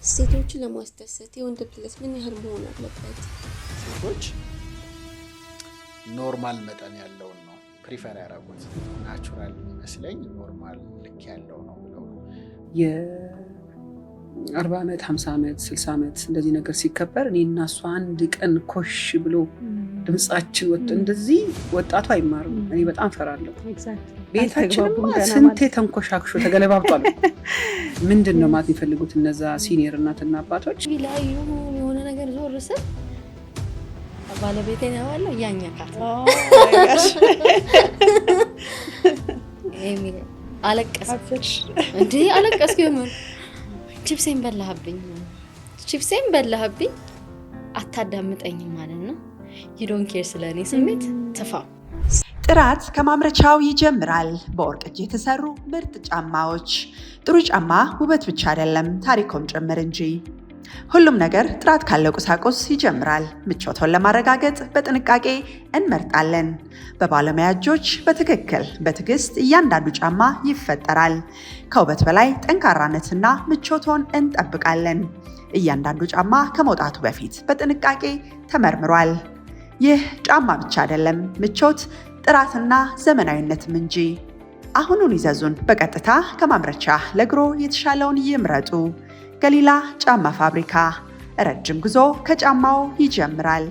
ሴቶችን ለማስደሰት የወንድ ብልት ምን ያህል መሆን አለበት? ሴቶች ኖርማል መጠን ያለውን ነው ፕሪፈር ያደረጉት። ናቹራል የሚመስለኝ ኖርማል ልክ ያለው ነው ብለው የ40 ዓመት 50 ዓመት 60 ዓመት እንደዚህ ነገር ሲከበር እኔ እና እሷ አንድ ቀን ኮሽ ብሎ ድምጻችን ወጥ እንደዚህ ወጣቱ አይማርም። እኔ በጣም ፈራለሁ። ቤታችንማ ስንቴ ተንኮሻክሾ ተገለባብጧል። ምንድን ነው ማለት የሚፈልጉት እነዛ ሲኒየር እናትና አባቶች? ቢላዩ የሆነ ነገር ዞር ስል ባለቤቴን ያዋለው ያኛካት ኤሚ አለቀሰች እንዴ አለቀስኩ። የምን ቺፕሴን በላህብኝ አታዳምጠኝም ማለት ነው። you don't care ስለኔ ስሜት ተፋው። ጥራት ከማምረቻው ይጀምራል። በወርቅ እጅ የተሰሩ ምርጥ ጫማዎች። ጥሩ ጫማ ውበት ብቻ አይደለም ታሪኮም ጭምር እንጂ። ሁሉም ነገር ጥራት ካለው ቁሳቁስ ይጀምራል። ምቾቶን ለማረጋገጥ በጥንቃቄ እንመርጣለን። በባለሙያ እጆች በትክክል በትዕግስት እያንዳንዱ ጫማ ይፈጠራል። ከውበት በላይ ጠንካራነትና ምቾቶን እንጠብቃለን። እያንዳንዱ ጫማ ከመውጣቱ በፊት በጥንቃቄ ተመርምሯል። ይህ ጫማ ብቻ አይደለም፣ ምቾት፣ ጥራትና ዘመናዊነትም እንጂ። አሁኑን ይዘዙን። በቀጥታ ከማምረቻ ለእግሮ የተሻለውን ይምረጡ። ገሊላ ጫማ ፋብሪካ። ረጅም ጉዞ ከጫማው ይጀምራል።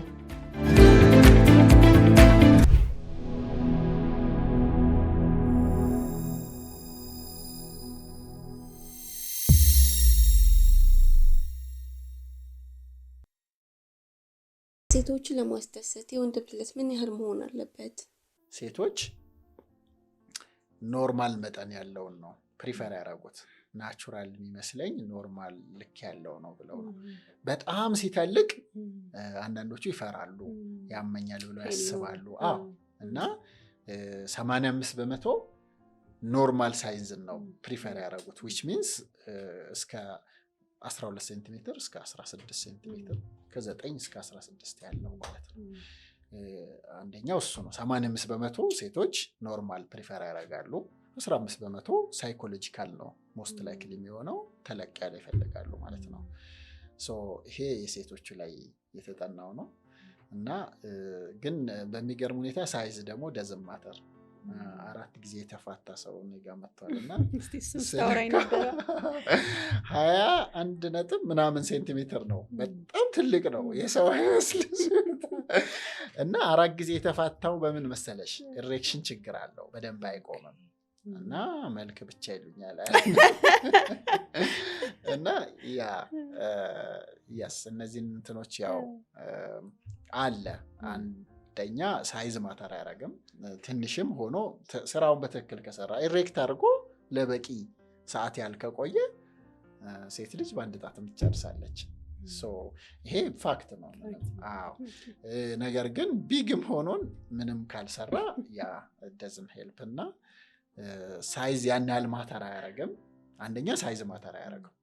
ሴቶችን ለማስደሰት የወንድ ብልት ምን ያህል መሆን አለበት? ሴቶች ኖርማል መጠን ያለውን ነው ፕሪፈር ያደረጉት። ናቹራል የሚመስለኝ ኖርማል ልክ ያለው ነው ብለው ነው። በጣም ሲተልቅ አንዳንዶቹ ይፈራሉ፣ ያመኛል ብለው ያስባሉ። እና 85% ኖርማል ሳይዝን ነው ፕሪፈር ያደረጉት which means እስከ 12 ሴንቲሜትር እስከ 16 ሴንቲሜትር ከ9 እስከ 16 ያለው ማለት ነው። አንደኛው እሱ ነው። 85% ሴቶች ኖርማል ፕሪፈር ያደርጋሉ። 15% ሳይኮሎጂካል ነው ሞስት ላይክሊ የሚሆነው፣ ተለቅ ያለ ይፈልጋሉ ማለት ነው። ይሄ የሴቶቹ ላይ የተጠናው ነው። እና ግን በሚገርም ሁኔታ ሳይዝ ደግሞ ደዝም ማተር 4 ጊዜ የተፋታ ሰው እኔጋ መጥቷል እና 21 ነጥብ ምናምን ሴንቲሜትር ነው። በጣም ትልቅ ነው የሰው አይመስልም። እና 4 ጊዜ የተፋታው በምን መሰለሽ? ኢሬክሽን ችግር አለው፣ በደንብ አይቆምም እና መልክ ብቻ ይሉኛል እና ያስ እነዚህን እንትኖች ያው አለ። አንደኛ ሳይዝ ማተር አያረግም። ትንሽም ሆኖ ስራውን በትክክል ከሰራ ኢሬክት አድርጎ ለበቂ ሰዓት ያልከቆየ ሴት ልጅ በአንድ ጣትም ትጨርሳለች። ይሄ ፋክት ነው። ነገር ግን ቢግም ሆኖን ምንም ካልሰራ ያ doesn't help እና ሳይዝ ያን ያህል ማተር አያረግም። አንደኛ ሳይዝ ማተር አያረግም።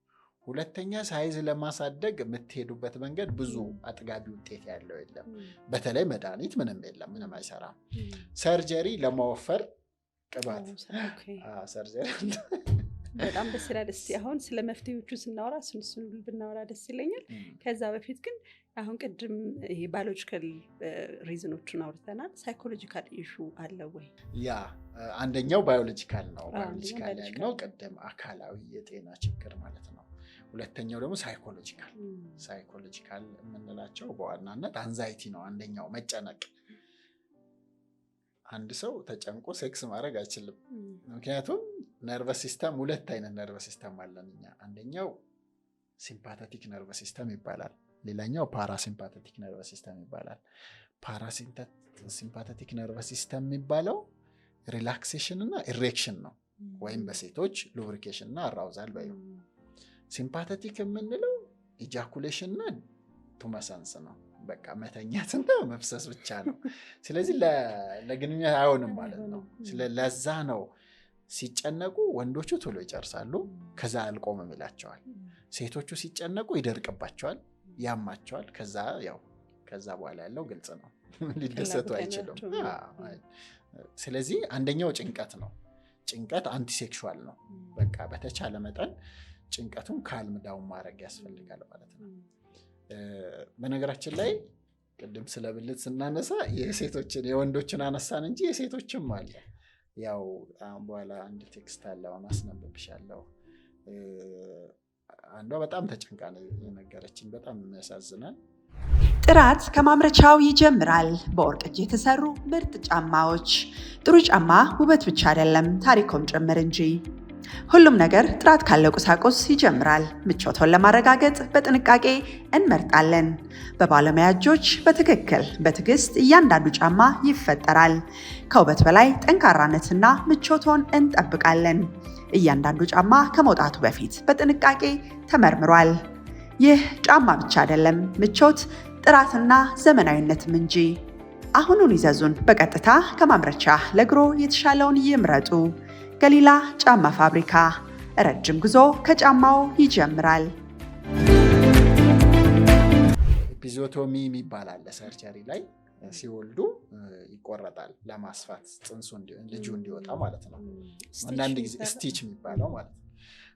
ሁለተኛ ሳይዝ ለማሳደግ የምትሄዱበት መንገድ ብዙ አጥጋቢ ውጤት ያለው የለም። በተለይ መድኃኒት ምንም የለም፣ ምንም አይሰራም። ሰርጀሪ ለማወፈር ቅባት ሰርጀሪ በጣም ደስ ይላል። እስቲ አሁን ስለ መፍትሄዎቹ ስናወራ እሱን ብናወራ ደስ ይለኛል። ከዛ በፊት ግን አሁን ቅድም ይሄ ባዮሎጂካል ሪዝኖቹን አውርተናል። ሳይኮሎጂካል ኢሹ አለ ወይ? ያ አንደኛው ባዮሎጂካል ነው። ባዮሎጂካል ያልነው ቅድም አካላዊ የጤና ችግር ማለት ነው። ሁለተኛው ደግሞ ሳይኮሎጂካል የምንላቸው በዋናነት አንዛይቲ ነው። አንደኛው መጨነቅ። አንድ ሰው ተጨንቆ ሴክስ ማድረግ አይችልም። ምክንያቱም ነርቨስ ሲስተም፣ ሁለት አይነት ነርቨስ ሲስተም አለን እኛ። አንደኛው ሲምፓተቲክ ነርቨስ ሲስተም ይባላል፣ ሌላኛው ፓራሲምፓተቲክ ነርቨስ ሲስተም ይባላል። ፓራሲምፓተቲክ ነርቨስ ሲስተም የሚባለው ሪላክሴሽን እና ኢሬክሽን ነው፣ ወይም በሴቶች ሉብሪኬሽን እና አራውዛል በዩ። ሲምፓተቲክ የምንለው ኢጃኩሌሽን እና ቱመሰንስ ነው፣ በቃ መተኛትና መፍሰስ ብቻ ነው። ስለዚህ ለግንኙነት አይሆንም ማለት ነው። ለዛ ነው ሲጨነቁ ወንዶቹ ቶሎ ይጨርሳሉ፣ ከዛ አልቆምም ይላቸዋል። ሴቶቹ ሲጨነቁ ይደርቅባቸዋል፣ ያማቸዋል። ከዛ በኋላ ያለው ግልጽ ነው፣ ሊደሰቱ አይችሉም። ስለዚህ አንደኛው ጭንቀት ነው። ጭንቀት አንቲሴክሹዋል ነው። በቃ በተቻለ መጠን ጭንቀቱን ካልም ዳውን ማድረግ ያስፈልጋል ማለት ነው። በነገራችን ላይ ቅድም ስለ ብልት ስናነሳ የሴቶችን የወንዶችን አነሳን እንጂ የሴቶችም አለ። ያው አሁን በኋላ አንድ ቴክስት አለ አሁን አስነብብሻለሁ። አንዷ በጣም ተጨንቃ ነው የነገረችኝ። በጣም ያሳዝናል። ጥራት ከማምረቻው ይጀምራል። በወርቅ እጅ የተሰሩ ምርጥ ጫማዎች። ጥሩ ጫማ ውበት ብቻ አይደለም ታሪኮም ጭምር እንጂ። ሁሉም ነገር ጥራት ካለው ቁሳቁስ ይጀምራል። ምቾቶን ለማረጋገጥ በጥንቃቄ እንመርጣለን። በባለሙያ እጆች በትክክል በትዕግስት እያንዳንዱ ጫማ ይፈጠራል። ከውበት በላይ ጠንካራነትና ምቾቶን እንጠብቃለን። እያንዳንዱ ጫማ ከመውጣቱ በፊት በጥንቃቄ ተመርምሯል። ይህ ጫማ ብቻ አይደለም፣ ምቾት፣ ጥራትና ዘመናዊነትም እንጂ። አሁኑን ይዘዙን። በቀጥታ ከማምረቻ ለእግሮ የተሻለውን ይምረጡ። ገሊላ ጫማ ፋብሪካ። ረጅም ጉዞ ከጫማው ይጀምራል። ኤፒዞቶሚ የሚባል አለ። ሰርጀሪ ላይ ሲወልዱ ይቆረጣል ለማስፋት ጽንሱ ልጁ እንዲወጣ ማለት ነው። አንዳንድ ጊዜ ስቲች የሚባለው ማለት ነው።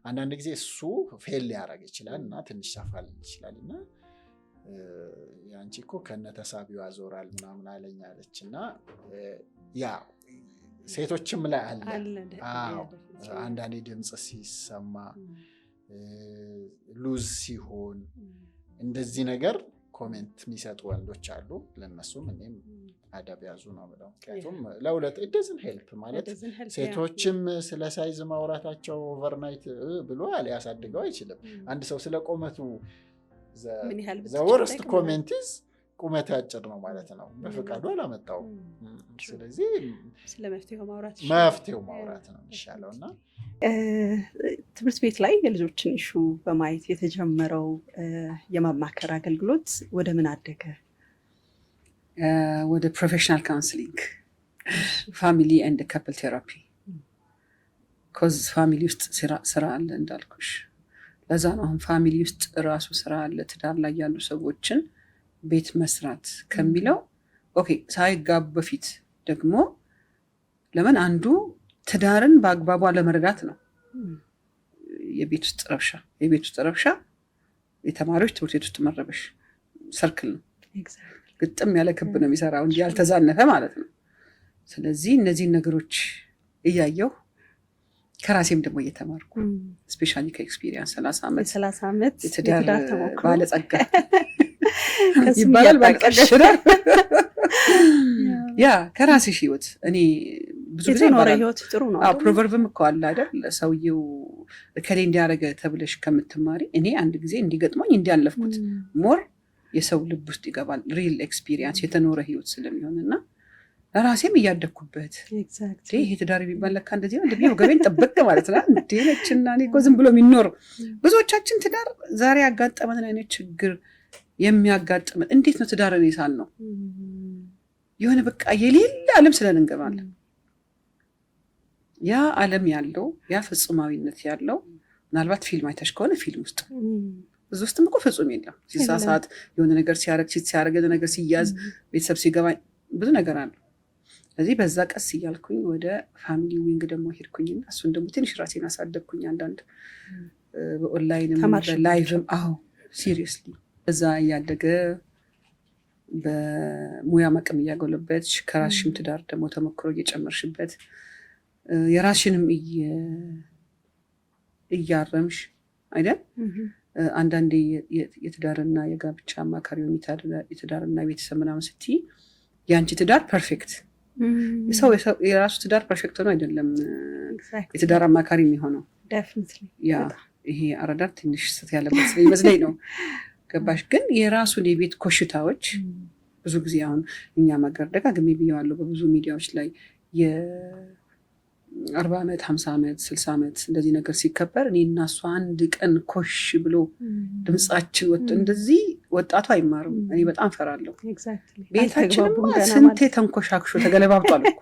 አንዳንድ ጊዜ እሱ ፌል ሊያደርግ ይችላል እና ትንሽ ሰፋ ሊል ይችላል እና ያንቺ እኮ ከነተሳቢው ያዞራል ምናምን አለኝ አለች እና ያ ሴቶችም ላይ አለ። አንዳንዴ ድምፅ ሲሰማ ሉዝ ሲሆን እንደዚህ ነገር ኮሜንት የሚሰጡ ወንዶች አሉ። ለነሱም እኔም አደብ ያዙ ነው ብለው። ምክንያቱም ለሁለት ኢደዝን ሄልፕ ማለት ሴቶችም ስለ ሳይዝ ማውራታቸው ኦቨርናይት ብሎ ሊያሳድገው አይችልም። አንድ ሰው ስለ ቁመቱ ዘወርስት ኮሜንትስ ቁመት ያጭር ነው ማለት ነው። በፈቃዱ አላመጣው። ስለዚህ ስለ መፍትሄው ማውራት ነው የሚሻለው እና ትምህርት ቤት ላይ የልጆችን ኢሹ በማየት የተጀመረው የማማከር አገልግሎት ወደ ምን አደገ? ወደ ፕሮፌሽናል ካውንስሊንግ፣ ፋሚሊ ኤንድ ካፕል ቴራፒ። ኮዝ ፋሚሊ ውስጥ ስራ አለ እንዳልኩሽ። ለዛ ነው አሁን ፋሚሊ ውስጥ ራሱ ስራ አለ። ትዳር ላይ ያሉ ሰዎችን ቤት መስራት ከሚለው ኦኬ፣ ሳይጋቡ በፊት ደግሞ ለምን አንዱ ትዳርን በአግባቡ አለመረዳት ነው። የቤት ውስጥ ረብሻ የተማሪዎች ትምህርት ቤት ውስጥ መረበሽ ሰርክል ነው። ግጥም ያለ ክብ ነው የሚሰራው እንጂ ያልተዛነፈ ማለት ነው። ስለዚህ እነዚህን ነገሮች እያየሁ ከራሴም ደግሞ እየተማርኩ ስፔሻሊ ከኤክስፒሪየንስ 30 ዓመት የትዳር ባለጸጋ ይባላል። ባለጸጋ ያ ከራስሽ ህይወት እኔ ብዙ ጊዜ ጥሩ ነው። ፕሮቨርብም እኮ አለ አይደል? ሰውየው ከሌ እንዲያደርገ ተብለሽ ከምትማሪ እኔ አንድ ጊዜ እንዲገጥሞኝ እንዲያለፍኩት ሞር የሰው ልብ ውስጥ ይገባል። ሪል ኤክስፒሪየንስ የተኖረ ህይወት ስለሚሆን እና ራሴም እያደግኩበት ይሄ ትዳር የሚባል ለካ እንደዚህ ነው እንደዚህ ወገቤን ጠበቅ ማለት ነው እንዴ ነችና እኔ እኮ ዝም ብሎ የሚኖር ብዙዎቻችን ትዳር ዛሬ ያጋጠመን አይነት ችግር የሚያጋጥመን እንዴት ነው ትዳርን ይሳል ነው የሆነ በቃ የሌለ ዓለም ስለንን እንገባለን። ያ ዓለም ያለው ያ ፍጹማዊነት ያለው ምናልባት ፊልም አይተሽ ከሆነ ፊልም ውስጥ ብዙ ውስጥም እኮ ፍጹም የለም። ሲሳሳት የሆነ ነገር ሲያረግ ነገር ሲያዝ ቤተሰብ ሲገባ ብዙ ነገር አለ። ስለዚህ በዛ ቀስ እያልኩኝ ወደ ፋሚሊ ዊንግ ደግሞ ሄድኩኝና እሱን ደግሞ ትንሽ ራሴን አሳደግኩኝ። አንዳንድ በኦንላይንም በላይቭም ሲሪየስሊ እዛ እያደገ በሙያ መቅም እያጎለበት ከራስሽም ትዳር ደግሞ ተሞክሮ እየጨመርሽበት የራስሽንም እያረምሽ አይደል? አንዳንዴ የትዳርና የጋብቻ አማካሪ የትዳርና የቤተሰብ ምናምን ስትይ የአንቺ ትዳር ፐርፌክት ሰው የራሱ ትዳር ፐርፌክት ሆኖ አይደለም የትዳር አማካሪ የሚሆነው። ያ ይሄ አረዳር ትንሽ ስት ያለበት ይመስለኝ ነው። ገባሽ? ግን የራሱን የቤት ኮሽታዎች ብዙ ጊዜ አሁን እኛ ማገር ደጋግሜ ብየዋለሁ በብዙ ሚዲያዎች ላይ የ40 ዓመት 50 ዓመት 60 ዓመት እንደዚህ ነገር ሲከበር እኔ እና እሷ አንድ ቀን ኮሽ ብሎ ድምጻችን ወጥቶ እንደዚህ ወጣቱ አይማርም። እኔ በጣም ፈራለሁ። ቤታችንማ ስንቴ ተንኮሻክሾ ተገለባብጧል እኮ።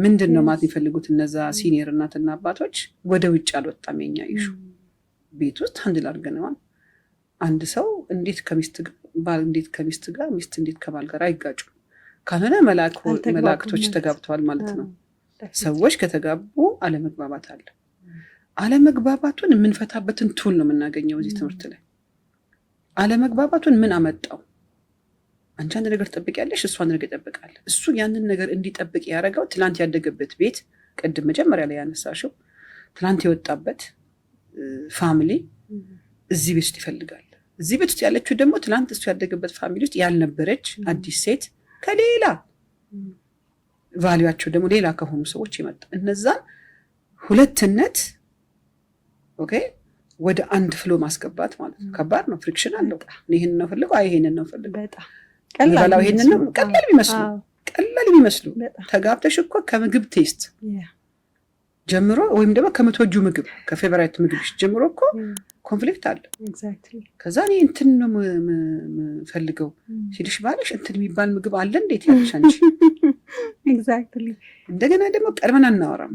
ምንድን ነው ማለት የሚፈልጉት እነዛ ሲኒየር እናትና አባቶች? ወደ ውጭ አልወጣም የኛ ይሹ ቤት ውስጥ አንድ ላርገነዋል። አንድ ሰው እንዴት ከሚስት ጋር ባል እንዴት ከሚስት ጋር ሚስት እንዴት ከባል ጋር አይጋጩም? ካልሆነ መላእክቶች ተጋብተዋል ማለት ነው። ሰዎች ከተጋቡ አለመግባባት አለ። አለመግባባቱን የምንፈታበትን ቱል ነው የምናገኘው እዚህ ትምህርት ላይ። አለመግባባቱን ምን አመጣው? አንቺ አንድ ነገር ትጠብቂያለሽ፣ እሱ አንድ ነገር ይጠብቃል። እሱ ያንን ነገር እንዲጠብቅ ያደረገው ትላንት ያደገበት ቤት፣ ቅድም መጀመሪያ ላይ ያነሳሽው ትላንት የወጣበት ፋሚሊ እዚህ ቤት ውስጥ ይፈልጋል። እዚህ ቤት ውስጥ ያለችው ደግሞ ትላንት እሱ ያደገበት ፋሚሊ ውስጥ ያልነበረች አዲስ ሴት ከሌላ ቫልዩአቸው ደግሞ ሌላ ከሆኑ ሰዎች ይመጣ። እነዛን ሁለትነት ኦኬ ወደ አንድ ፍሎ ማስገባት ማለት ነው። ከባድ ነው፣ ፍሪክሽን አለው። ይሄንን ነው ፈልገው፣ ይሄንን ነው ፈልገው፣ በጣም ቀላል ይሄንን ነው ቀላል ቢመስሉ ተጋብተሽ እኮ ከምግብ ቴስት ጀምሮ ወይም ደግሞ ከምትወጂው ምግብ ከፌቨራይት ምግብሽ ጀምሮ እኮ ኮንፍሊክት አለ። ከዛ እኔ እንትን ነው ፈልገው ሲልሽ ባለሽ እንትን የሚባል ምግብ አለ እንዴት ያለሽ አንቺ። እንደገና ደግሞ ቀድመን አናወራም።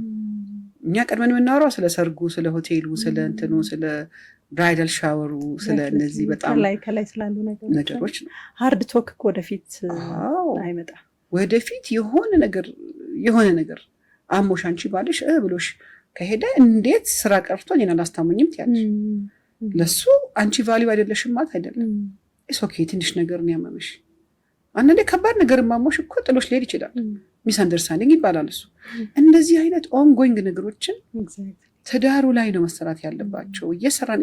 እኛ ቀድመን የምናወራው ስለ ሰርጉ፣ ስለ ሆቴሉ፣ ስለ እንትኑ፣ ስለ ብራይዳል ሻወሩ፣ ስለ እነዚህ በጣም ከላይ ስላሉ ነገሮች ነው። ሃርድ ቶክ ወደፊት አይመጣም። ወደፊት የሆነ ነገር አሞሽ አንቺ ባልሽ ብሎሽ ከሄደ እንዴት ስራ ቀርቶ እኔን አላስታመኝም ትያለሽ። ለሱ አንቺ ቫልዩ አይደለሽም ማለት አይደለም። ኦኬ ትንሽ ነገር ነው ያመመሽ። አንዴ ከባድ ነገር ማሞሽ እኮ ጥሎሽ ሊሄድ ይችላል። ሚስ አንደርስታንዲንግ ይባላል እሱ። እንደዚህ አይነት ኦንጎይንግ ነገሮችን ትዳሩ ላይ ነው መሰራት ያለባቸው። እየሰራን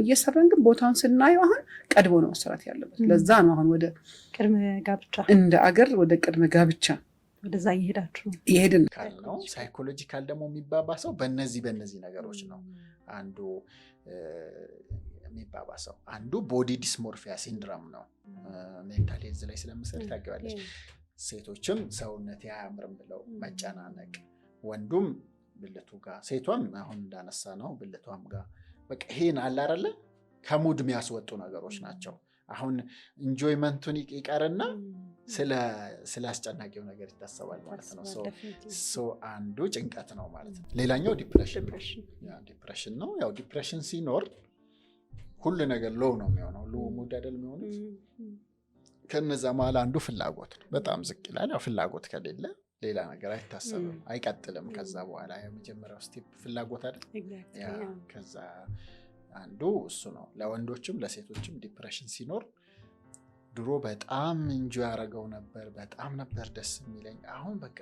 ግን ቦታውን ስናየው አሁን ቀድሞ ነው መሰራት ያለበት። ለዛ ነው አሁን ወደ ቅድመ ጋብቻ እንደ አገር ወደ ቅድመ ጋብቻ ወደዛ ይሄድን ነው። ሳይኮሎጂካል ደግሞ የሚባባሰው በእነዚህ ነገሮች ነው። አንዱ የሚባባሰው አንዱ ቦዲ ዲስሞርፊያ ሲንድሮም ነው። ሜንታል ሄልዝ ላይ ስለምሰር ታውቂዋለሽ። ሴቶችም ሰውነት ያምርም ብለው መጨናነቅ፣ ወንዱም ብልቱ ጋር፣ ሴቷም አሁን እንዳነሳ ነው ብልቷም ጋር በቃ ይሄን አለ አይደለ ከሙድ የሚያስወጡ ነገሮች ናቸው። አሁን ኢንጆይመንቱን ይቀርና ስለ አስጨናቂው ነገር ይታሰባል ማለት ነው። ሶ አንዱ ጭንቀት ነው ማለት ነው። ሌላኛው ዲፕሬሽን ነው። ያው ዲፕሬሽን ሲኖር ሁሉ ነገር ሎው ነው የሚሆነው። ሎው ሙድ አይደል የሚሆኑት። ከነዛ መሀል አንዱ ፍላጎት ነው። በጣም ዝቅ ይላል። ያው ፍላጎት ከሌለ ሌላ ነገር አይታሰብም፣ አይቀጥልም። ከዛ በኋላ የመጀመሪያው ስቴፕ ፍላጎት አይደል? ከዛ አንዱ እሱ ነው። ለወንዶችም ለሴቶችም ዲፕሬሽን ሲኖር ድሮ በጣም ኢንጆይ ያደረገው ነበር፣ በጣም ነበር ደስ የሚለኝ፣ አሁን በቃ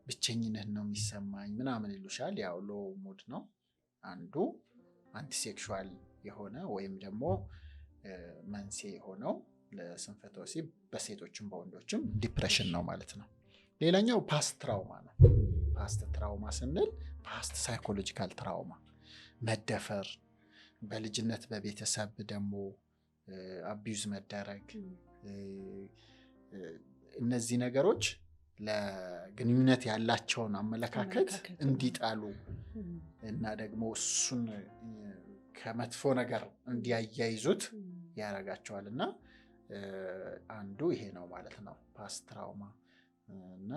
ብቸኝነት ነው የሚሰማኝ ምናምን ይሉሻል። ያው ሎ ሙድ ነው። አንዱ አንቲሴክሹዋል የሆነ ወይም ደግሞ መንስኤ የሆነው ለስንፈተ ወሲብ በሴቶችም በወንዶችም ዲፕሬሽን ነው ማለት ነው። ሌላኛው ፓስት ትራውማ ነው። ፓስት ትራውማ ስንል ፓስት ሳይኮሎጂካል ትራውማ፣ መደፈር፣ በልጅነት በቤተሰብ ደግሞ አቢዩዝ መደረግ፣ እነዚህ ነገሮች ለግንኙነት ያላቸውን አመለካከት እንዲጣሉ እና ደግሞ እሱን ከመጥፎ ነገር እንዲያያይዙት ያደርጋቸዋል። እና አንዱ ይሄ ነው ማለት ነው። ፓስት ትራውማ እና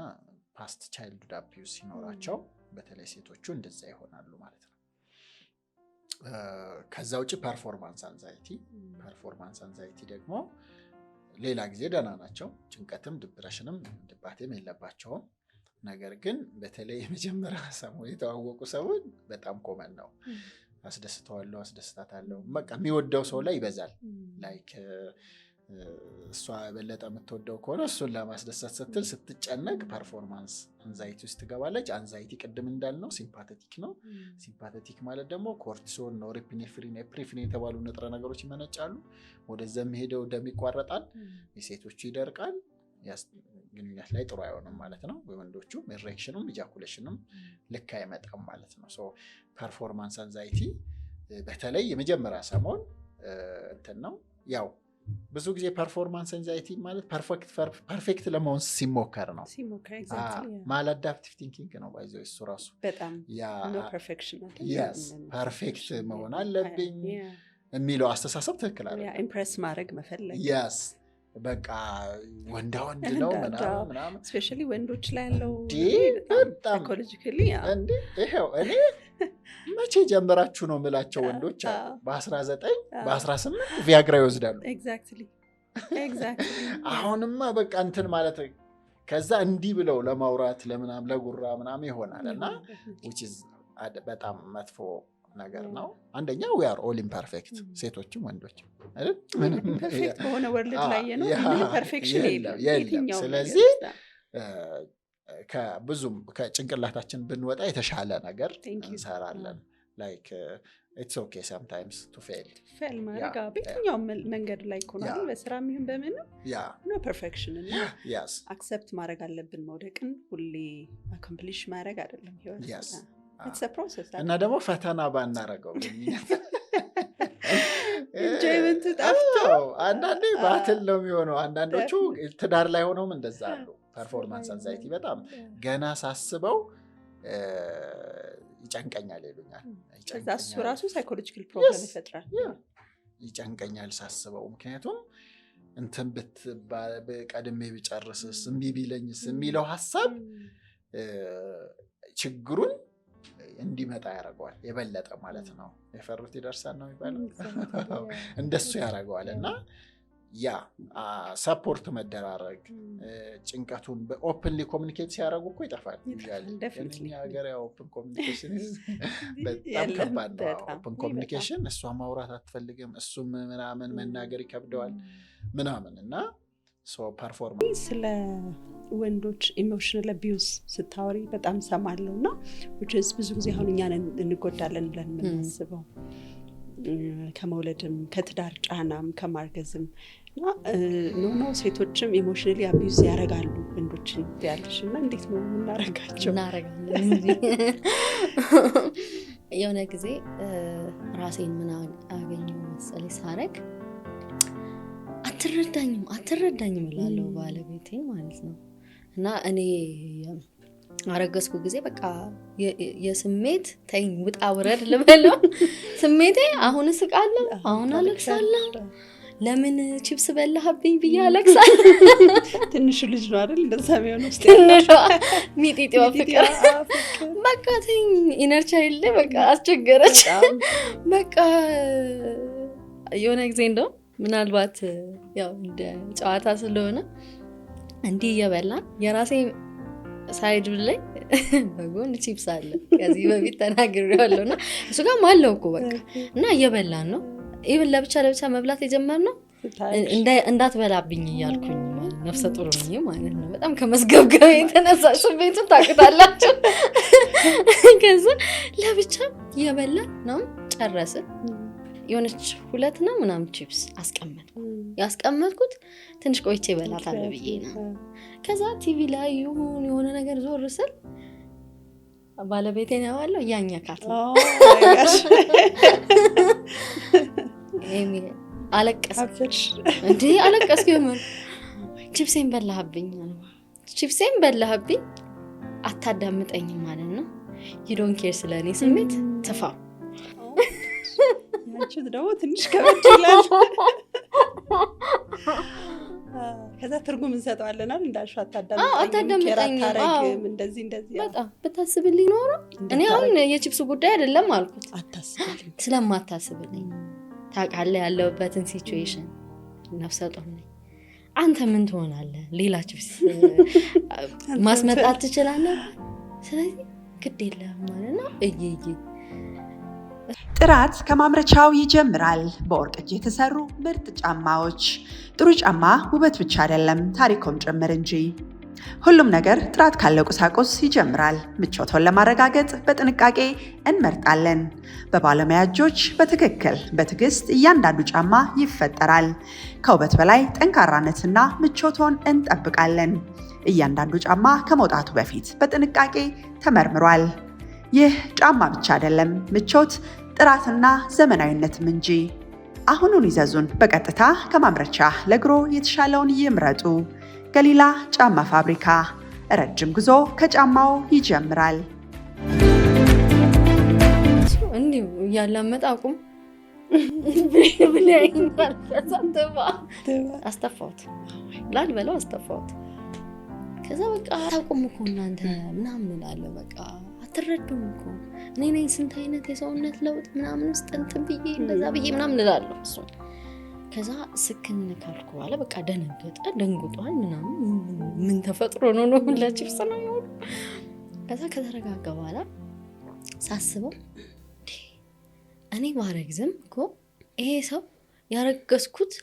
ፓስት ቻይልድሁድ አቢዩዝ ሲኖራቸው በተለይ ሴቶቹ እንደዛ ይሆናሉ ማለት ነው። ከዛ ውጭ ፐርፎርማንስ አንዛይቲ ደግሞ ሌላ ጊዜ ደህና ናቸው። ጭንቀትም ድብረሽንም ድባቴም የለባቸውም። ነገር ግን በተለይ የመጀመሪያ ሰሞን የተዋወቁ ሰዎች በጣም ኮመን ነው። አስደስተዋለሁ፣ አስደስታታለሁ፣ በቃ የሚወደው ሰው ላይ ይበዛል። ላይክ እሷ የበለጠ የምትወደው ከሆነ እሱን ለማስደሰት ስትል ስትጨነቅ ፐርፎርማንስ አንዛይቲ ውስጥ ትገባለች። አንዛይቲ ቅድም እንዳልነው ሲምፓቴቲክ ነው። ሲምፓቴቲክ ማለት ደግሞ ኮርቲሶን፣ ኖርኤፒኔፍሪን፣ ኤፕሪፍሪን የተባሉ ንጥረ ነገሮች ይመነጫሉ። ወደዛ የሚሄደው ደም ይቋረጣል፣ የሴቶቹ ይደርቃል፣ ግንኙነት ላይ ጥሩ አይሆንም ማለት ነው። በወንዶቹ ኢሬክሽኑም ኢጃኩሌሽኑም ልክ አይመጣም ማለት ነው። ሶ ፐርፎርማንስ አንዛይቲ በተለይ የመጀመሪያ ሰሞን እንትን ነው። ያው ብዙ ጊዜ ፐርፎርማንስ አንዛይቲ ማለት ፐርፌክት ለመሆን ሲሞከር ነው። ማላዳፕቲቭ ቲንኪንግ ነው ባይዘው እሱ ራሱ በጣም ፐርፌክት መሆን አለብኝ የሚለው አስተሳሰብ ትክክል አለ። ኢምፕሬስ ማድረግ መፈለግ በቃ ወንዳ ወንድ ነው ምናምን ስፔሻሊ ወንዶች ላይ ያለው በጣም ሳይኮሎጂካሊ ይሄው እኔ መቼ ጀምራችሁ ነው የምላቸው ወንዶች በ19 በ18 ቪያግራ ይወስዳሉ። አሁንማ በቃ እንትን ማለት ከዛ እንዲህ ብለው ለማውራት ለምናም ለጉራ ምናም ይሆናል እና which is በጣም መጥፎ ነገር ነው። አንደኛ we are all imperfect ሴቶችም ወንዶችም አይደል? ፐርፌክት በሆነ ወርልድ ላይ ነው ፐርፌክሽን የለም። ስለዚህ ከብዙም ከጭንቅላታችን ብንወጣ የተሻለ ነገር እንሰራለን። ላይክ it's okay sometimes to fail ማድረግ በየትኛው መንገድ ላይ ይሆናል በስራም ይሁን በምን ነው ፐርፌክሽን እና አክሰፕት ማድረግ አለብን። መውደቅን ሁሌ አኮምፕሊሽ ማድረግ አይደለም ህይወት it's a process እና ደግሞ ፈተና ባናረገው enjoyment ጠፍቶ አንዳንዴ ባትል ነው የሚሆነው። አንዳንዶቹ ትዳር ላይ ሆነውም እንደዛ አሉ። ፐርፎርማንስ አንዛይቲ በጣም ገና ሳስበው ይጨንቀኛል ይሉኛል። ከዛ እሱ ራሱ ሳይኮሎጂካል ፕሮብለም ይፈጥራል። ይጨንቀኛል ሳስበው። ምክንያቱም እንትን በቀድሜ ቢጨርስስ እምቢ ቢለኝስ የሚለው ሐሳብ ችግሩን እንዲመጣ ያደርገዋል የበለጠ ማለት ነው። የፈሩት ይደርሳል ነው የሚባለው። እንደሱ ያደርገዋል እና ሰፖርት መደራረግ ጭንቀቱን በኦፕንሊ ኮሚኒኬት ሲያደርጉ እኮ ይጠፋል። የኛ ሀገር ኦፕን ኮሚኒኬሽን በጣም ከባድ ነው። ኦፕን ኮሚኒኬሽን እሷ ማውራት አትፈልግም፣ እሱም ምናምን መናገር ይከብደዋል ምናምን እና ፐርፎርማንስ ስለ ወንዶች ኢሞሽናል አቢዩዝ ስታወሪ በጣም ሰማለሁ እና ብዙ ጊዜ አሁን እኛን እንጎዳለን ብለን የምናስበው ከመውለድም ከትዳር ጫናም ከማርገዝም ኖ ሴቶችም ኢሞሽናሊ አቢዩዝ ያደርጋሉ ወንዶችን ያለሽ እና እንዴት ነው የምናረጋቸው? እናረጋለን የሆነ ጊዜ ራሴን ምን አገኘው መሰለኝ ሳረግ አትረዳኝም እላለሁ ባለቤቴ ማለት ነው። እና እኔ አረገዝኩ ጊዜ በቃ የስሜት ተይኝ ውጣ ውረድ ልበለው ስሜቴ አሁን እስቃለሁ፣ አሁን አለቅሳለሁ፣ ለምን ቺፕስ በላህብኝ ብዬ አለቅሳለሁ። ትንሹ ልጅ ነው አይደል እንደዛ የሚሆነው ውስጥ ሚጢጢዋ ፍቅር በቃ ተይኝ ኢነር ቻይልድ በቃ አስቸገረች። በቃ የሆነ ጊዜ እንደው ምናልባት ያው እንደ ጨዋታ ስለሆነ እንዲህ እየበላን የራሴ ሳይድ ላይ በጎን ቺፕስ አለ ከዚህ በፊት ተናግሬዋለሁና እሱ ጋር ማለው እኮ በቃ እና እየበላን ነው ኢቭን ለብቻ መብላት የጀመርነው እንዳትበላብኝ እያልኩኝ ማለት ነፍሰ ጡር ነኝ ማለት ነው። በጣም ከመስገብገብ የተነሳ ስሜቱን ታውቁታላችሁ። ከዛ ለብቻ እየበላን ነው ጨረስን። የሆነች 2 ነው ምናምን ቺፕስ ያስቀመጥኩት ትንሽ ቆይቼ እበላታለሁ ብዬ ነው። ከዛ ቲቪ ላይ የሆነ ነገር ዞር ስል ባለቤቴ ነው ያለው ያኛካት አለቀሰች። እንዴ አለቀስኩ የምር ቺፕሴን በላህብኝ አታዳምጠኝም ማለት ነው። you don't care ስለኔ ስሜት ተፋው አንቺ ደግሞ ትንሽ ከበድ ይላል። ከዛ ትርጉም እንሰጠዋለን አይደል? እንዳልሽው አታዳምጠኝም እንደዚህ በጣም ብታስብልኝ ኖሮ እኔ አሁን የቺፕሱ ጉዳይ አይደለም አልኩት። አታስብልኝ ስለማታስብልኝ ታውቃለህ ያለውበትን ሲቹዌሽን ነፍሰ ጡር ነኝ። አንተ ምን ትሆናለህ? ሌላ ቺፕስ ማስመጣት ትችላለህ። ስለዚህ ግድ የለህም ማለት ነው። ጥራት ከማምረቻው ይጀምራል። በወርቅ እጅ የተሰሩ ምርጥ ጫማዎች። ጥሩ ጫማ ውበት ብቻ አይደለም ታሪኮም ጭምር እንጂ። ሁሉም ነገር ጥራት ካለው ቁሳቁስ ይጀምራል። ምቾቶን ለማረጋገጥ በጥንቃቄ እንመርጣለን። በባለሙያ እጆች በትክክል በትዕግስት እያንዳንዱ ጫማ ይፈጠራል። ከውበት በላይ ጠንካራነትና ምቾቶን እንጠብቃለን። እያንዳንዱ ጫማ ከመውጣቱ በፊት በጥንቃቄ ተመርምሯል። ይህ ጫማ ብቻ አይደለም፣ ምቾት፣ ጥራትና ዘመናዊነትም እንጂ። አሁኑን ይዘዙን። በቀጥታ ከማምረቻ ለግሮ የተሻለውን ይምረጡ። ገሊላ ጫማ ፋብሪካ። ረጅም ጉዞ ከጫማው ይጀምራል። እንዲሁ ያላመጣ አቁም አስተፋሁት ላልበለው አስተፋሁት። ከዛ በቃ ታቁም እኮ እናንተ ምናምን እላለሁ። በቃ አትረዱም እኮ እኔ ነኝ ስንት አይነት የሰውነት ለውጥ ምናምን ውስጥ እንትን ብዬ እንደዛ ብዬ ምናምን እላለሁ እሱ። ከዛ ስክን ካልኩ በኋላ በቃ ደንግጧል ምናምን ምን ተፈጥሮ ነው ሁላችሁስ ነው ይሆን። ከዛ ከተረጋጋ በኋላ ሳስበው እኔ ባረግዝም እኮ ይሄ ሰው ያረገዝኩት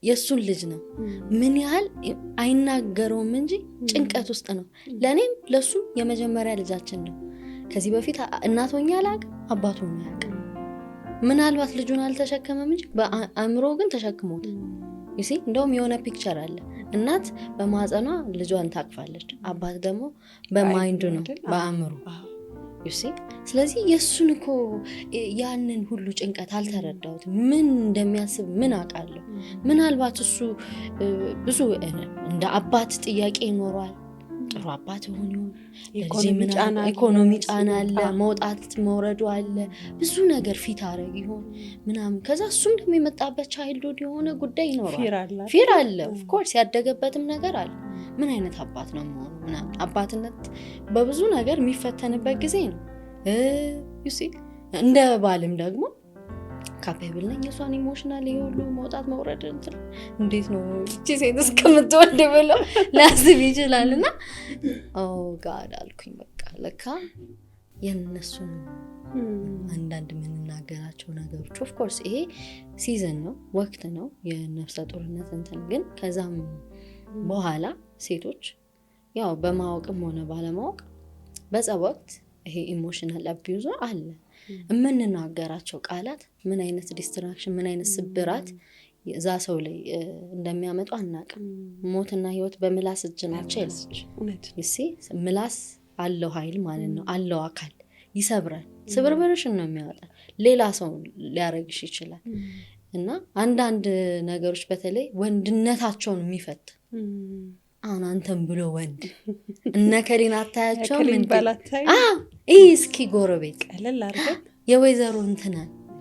የሱን ልጅ ነው። ምን ያህል አይናገረውም እንጂ ጭንቀት ውስጥ ነው። ለኔም ለሱ የመጀመሪያ ልጃችን ነው። ከዚህ በፊት እናት ሆኜ አላውቅም፣ አባት ሆኜ አላውቅም። ምናልባት ልጁን አልተሸከመም እንጂ በአእምሮ ግን ተሸክሞታል። ይሲ እንደውም የሆነ ፒክቸር አለ። እናት በማህፀኗ ልጇን ታቅፋለች፣ አባት ደግሞ በማይንዱ ነው በአእምሮ ይሲ። ስለዚህ የሱን እኮ ያንን ሁሉ ጭንቀት አልተረዳሁትም። ምን እንደሚያስብ ምን አውቃለሁ። ምናልባት እሱ ብዙ እንደ አባት ጥያቄ ይኖረዋል። ጥሩ አባት ሆኖ ኢኮኖሚ ጫና አለ፣ መውጣት መውረዱ አለ፣ ብዙ ነገር ፊት አረግ ይሆን ምናምን። ከዛ እሱም ደግሞ የመጣበት ቻይልድሁድ የሆነ ጉዳይ ይኖራል፣ ፊር አለ ኦፍ ኮርስ፣ ያደገበትም ነገር አለ። ምን አይነት አባት ነው መሆኑ ምናምን። አባትነት በብዙ ነገር የሚፈተንበት ጊዜ ነው ዩሲ። እንደ ባልም ደግሞ ካፔብል ነኝ የሷን ኢሞሽናል ይሁሉ መውጣት መውረድ እንዴት ነው እቺ ሴት እስከምትወልድ ብሎ ላስብ ይችላልና ጋድ አልኩኝ። በቃ ለካ የነሱን አንዳንድ የምንናገራቸው ነገሮች ኦፍ ኮርስ ይሄ ሲዘን ነው፣ ወቅት ነው የነፍሰ ጡርነት እንትን። ግን ከዛም በኋላ ሴቶች ያው በማወቅም ሆነ ባለማወቅ በፀብ ወቅት ይሄ ኢሞሽናል አቢዩዝ አለ። የምንናገራቸው ቃላት ምን አይነት ዲስትራክሽን ምን አይነት ስብራት እዛ ሰው ላይ እንደሚያመጡ አናውቅም። ሞትና ህይወት በምላስ እጅ ናቸው ይላል። እሺ ምላስ አለው ኃይል ማለት ነው፣ አለው አካል ይሰብራል። ስብርብርሽን ነው የሚያወጣ፣ ሌላ ሰው ሊያረግሽ ይችላል። እና አንዳንድ ነገሮች በተለይ ወንድነታቸውን የሚፈት አሁን አንተም ብሎ ወንድ እነከሪን አታያቸው ምን ባላታይ እስኪ ጎረቤት ቀለል አድርገን የወይዘሮ እንትና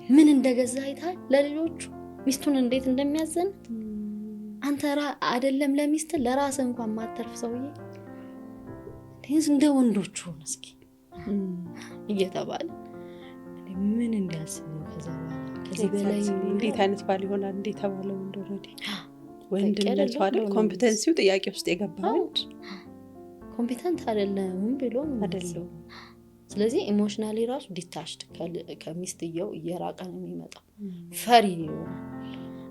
ምን እንደገዛ አይታል ለልጆቹ ሚስቱን እንዴት እንደሚያዘን አንተ አይደለም ለሚስት ለራስ እንኳን ማተርፍ ሰውዬ እንዴት እንደ ወንዶቹ እስኪ እየተባለ ምን እንዲያስብ ነው። ከዚህ በላይ እንዴት አይነት ባል ይሆናል እንዴት ተባለው እንደረዲ ወንድነቱ አይደል ኮምፒተንሲው ጥያቄ ውስጥ የገባው ኮምፒተንት አይደለም ብሎ አይደለም። ስለዚህ ኢሞሽናሊ ራሱ ዲታችድ ከሚስትየው እየራቀ ነው የሚመጣው። ፈሪ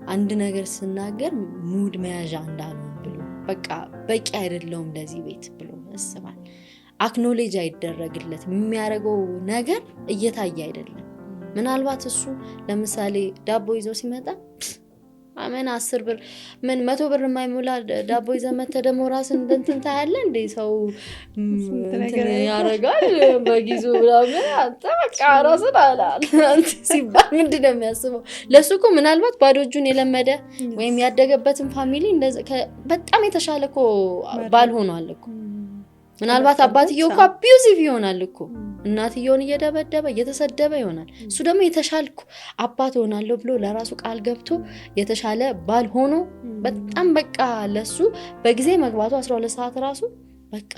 አንድ ነገር ስናገር ሙድ መያዣ እንዳልሆን ብሎ በቃ በቂ አይደለም ለዚህ ቤት ብሎ ያስባል። አክኖሌጅ አይደረግለት የሚያረገው ነገር እየታየ አይደለም። ምናልባት እሱ ለምሳሌ ዳቦ ይዞ ሲመጣ አመን 10 ብር ምን 100 ብር የማይሞላ ዳቦ ይዘመተ ደሞ ራስን እንትን ታያለ እንዴ ሰው እንትን ያረጋል በጊዜው ብላም አጣቃ ራስን አላል ሲባል ምንድነው የሚያስበው? ለሱኮ ምናልባት ባዶ እጁን የለመደ ወይም ያደገበትን ፋሚሊ በጣም የተሻለ እኮ ባል ሆኗል እኮ። ምናልባት አባትየው እኮ አቢዩዚቭ ይሆናል እኮ እናትየውን እየደበደበ እየተሰደበ ይሆናል። እሱ ደግሞ የተሻልኩ አባት ሆናለሁ ብሎ ለራሱ ቃል ገብቶ የተሻለ ባል ሆኖ በጣም በቃ ለሱ በጊዜ መግባቱ 12 ሰዓት ራሱ በቃ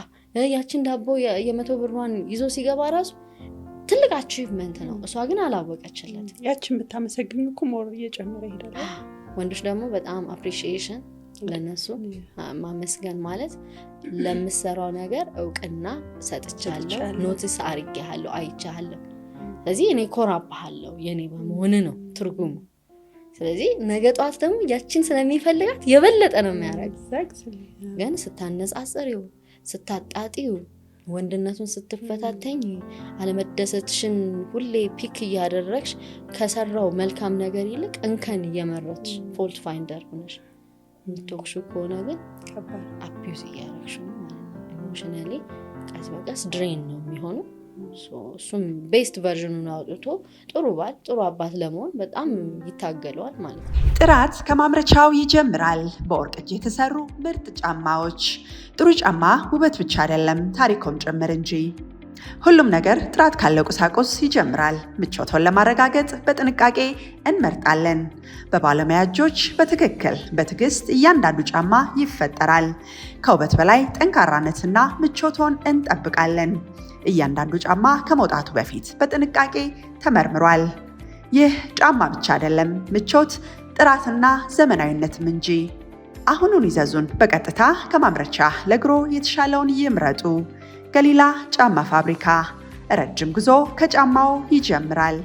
ያችን ዳቦ የ100 ብሯን ይዞ ሲገባ ራሱ ትልቅ አቺቭመንት ነው። እሷ ግን አላወቀችለት። ያችን ብታመሰግኝ እኮ ሞር እየጨመረ ይሄዳል። ወንዶች ደግሞ በጣም አፕሪሺዬሽን ለነሱ ማመስገን ማለት ለምሰራው ነገር እውቅና ሰጥቻለሁ፣ ኖቲስ አርጌሃለሁ፣ አይቻለሁ። ስለዚህ እኔ ኮራባሃለሁ የኔ በመሆን ነው ትርጉሙ። ስለዚህ ነገ ጧት ደግሞ ያችን ስለሚፈልጋት የበለጠ ነው የሚያደርገው። ግን ስታነጻጽሪው ስታጣጣው ወንድነቱን ስትፈታተኝ አለመደሰትሽን ሁሌ ፒክ እያደረግሽ ከሰራው መልካም ነገር ይልቅ እንከን እየመረጥሽ ፎልት ፋይንደር ሆነሽ ቶክሹ ከሆነ ግን አቢዩዝ እያደረግሽ ነው ማለት ነው። ኢሞሽናሊ ቀስ በቀስ ድሬን ነው የሚሆነው። እሱም ቤስት ቨርዥኑን አውጥቶ ጥሩ ባል ጥሩ አባት ለመሆን በጣም ይታገለዋል ማለት ነው። ጥራት ከማምረቻው ይጀምራል። በወርቅ እጅ የተሰሩ ምርጥ ጫማዎች። ጥሩ ጫማ ውበት ብቻ አይደለም ታሪኮም ጭምር እንጂ። ሁሉም ነገር ጥራት ካለው ቁሳቁስ ይጀምራል። ምቾቶን ለማረጋገጥ በጥንቃቄ እንመርጣለን። በባለሙያ እጆች በትክክል በትዕግስት እያንዳንዱ ጫማ ይፈጠራል። ከውበት በላይ ጠንካራነትና ምቾቶን እንጠብቃለን። እያንዳንዱ ጫማ ከመውጣቱ በፊት በጥንቃቄ ተመርምሯል። ይህ ጫማ ብቻ አይደለም፣ ምቾት፣ ጥራትና ዘመናዊነትም እንጂ። አሁኑን ይዘዙን። በቀጥታ ከማምረቻ ለግሮ የተሻለውን ይምረጡ። ገሊላ ጫማ ፋብሪካ። ረጅም ጉዞ ከጫማው ይጀምራል።